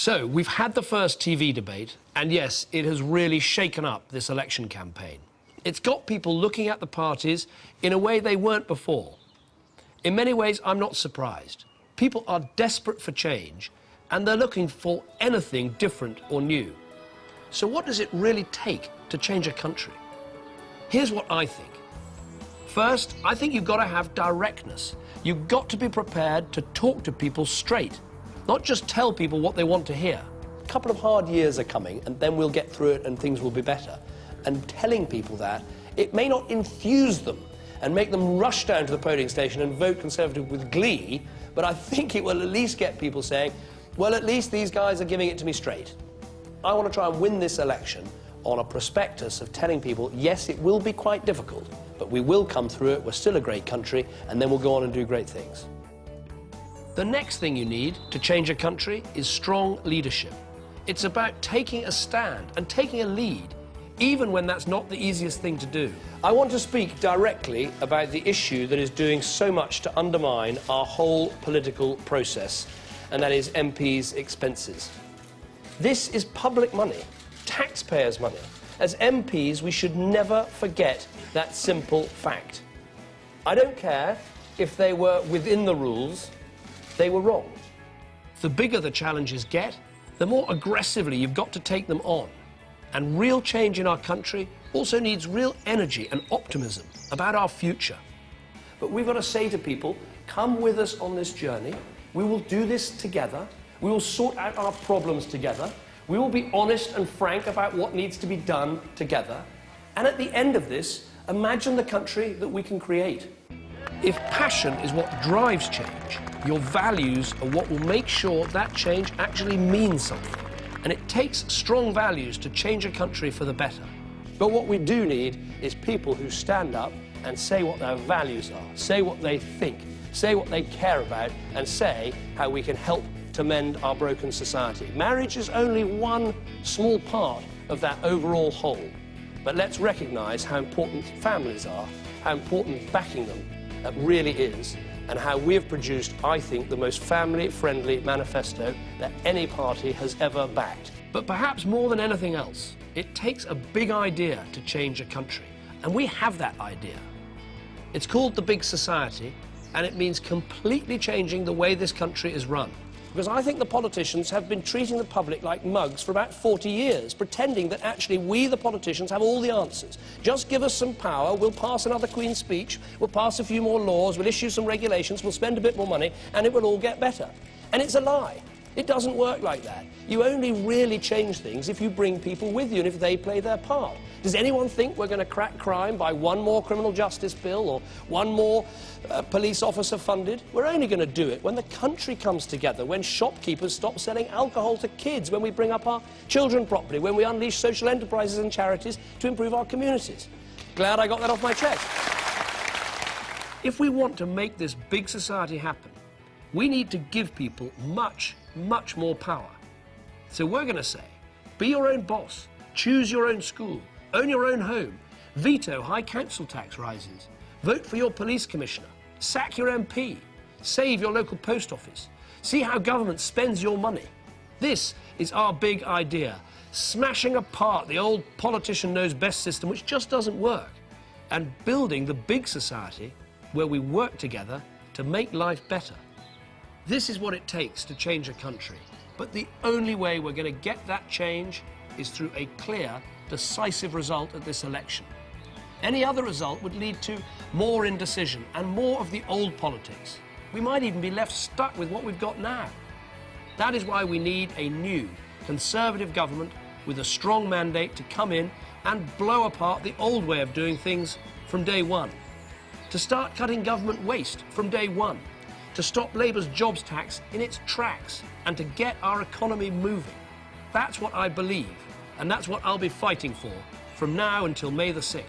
So, we've had the first TV debate, and yes, it has really shaken up this election campaign. It's got people looking at the parties in a way they weren't before. In many ways, I'm not surprised. People are desperate for change, and they're looking for anything different or new. So what does it really take to change a country? Here's what I think. First, I think you've got to have directness. You've got to be prepared to talk to people straight, not just tell people what they want to hear. A couple of hard years are coming, and then we'll get through it and things will be better. And telling people that, it may not enthuse them and make them rush down to the polling station and vote Conservative with glee, but I think it will at least get people saying, well, at least these guys are giving it to me straight. I want to try and win this election on a prospectus of telling people, yes, it will be quite difficult, but we will come through it, we're still a great country, and then we'll go on and do great things. The next thing you need to change a country is strong leadership. It's about taking a stand and taking a lead, even when that's not the easiest thing to do. I want to speak directly about the issue that is doing so much to undermine our whole political process, and that is MPs' expenses. This is public money, taxpayers' money. As MPs, we should never forget that simple fact. I don't care if they were within the rules, they were wrong. The bigger the challenges get, the more aggressively you've got to take them on. And real change in our country also needs real energy and optimism about our future. But we've got to say to people, come with us on this journey. We will do this together. We will sort out our problems together. We will be honest and frank about what needs to be done together. And at the end of this, imagine the country that we can create. If passion is what drives change, your values are what will make sure that change actually means something. And it takes strong values to change a country for the better. But what we do need is people who stand up and say what their values are, say what they think, say what they care about, and say how we can help to mend our broken society. Marriage is only one small part of that overall whole. But let's recognise how important families are, how important backing them really is, and how we have produced, I think, the most family-friendly manifesto that any party has ever backed. But perhaps more than anything else, it takes a big idea to change a country, and we have that idea. It's called the Big Society, and it means completely changing the way this country is run. Because I think the politicians have been treating the public like mugs for about 40 years, pretending that actually we, the politicians, have all the answers. Just give us some power, we'll pass another Queen's speech, we'll pass a few more laws, we'll issue some regulations, we'll spend a bit more money, and it will all get better. And it's a lie. It doesn't work like that. You only really change things if you bring people with you and if they play their part. Does anyone think we're going to crack crime by one more criminal justice bill or one more police officer funded? We're only going to do it when the country comes together, when shopkeepers stop selling alcohol to kids, when we bring up our children properly, when we unleash social enterprises and charities to improve our communities. Glad I got that off my chest. If we want to make this big society happen, we need to give people much, much more power. So we're going to say, be your own boss, choose your own school, own your own home, veto high council tax rises, vote for your police commissioner, sack your MP, save your local post office, see how government spends your money. This is our big idea, smashing apart the old politician knows best system which just doesn't work, and building the big society where we work together to make life better. This is what it takes to change a country, but the only way we're going to get that change is through a clear, decisive result at this election. Any other result would lead to more indecision and more of the old politics. We might even be left stuck with what we've got now. That is why we need a new, Conservative government with a strong mandate to come in and blow apart the old way of doing things from day one. To start cutting government waste from day one. To stop Labour's jobs tax in its tracks and to get our economy moving. That's what I believe, and that's what I'll be fighting for from now until May the 6th.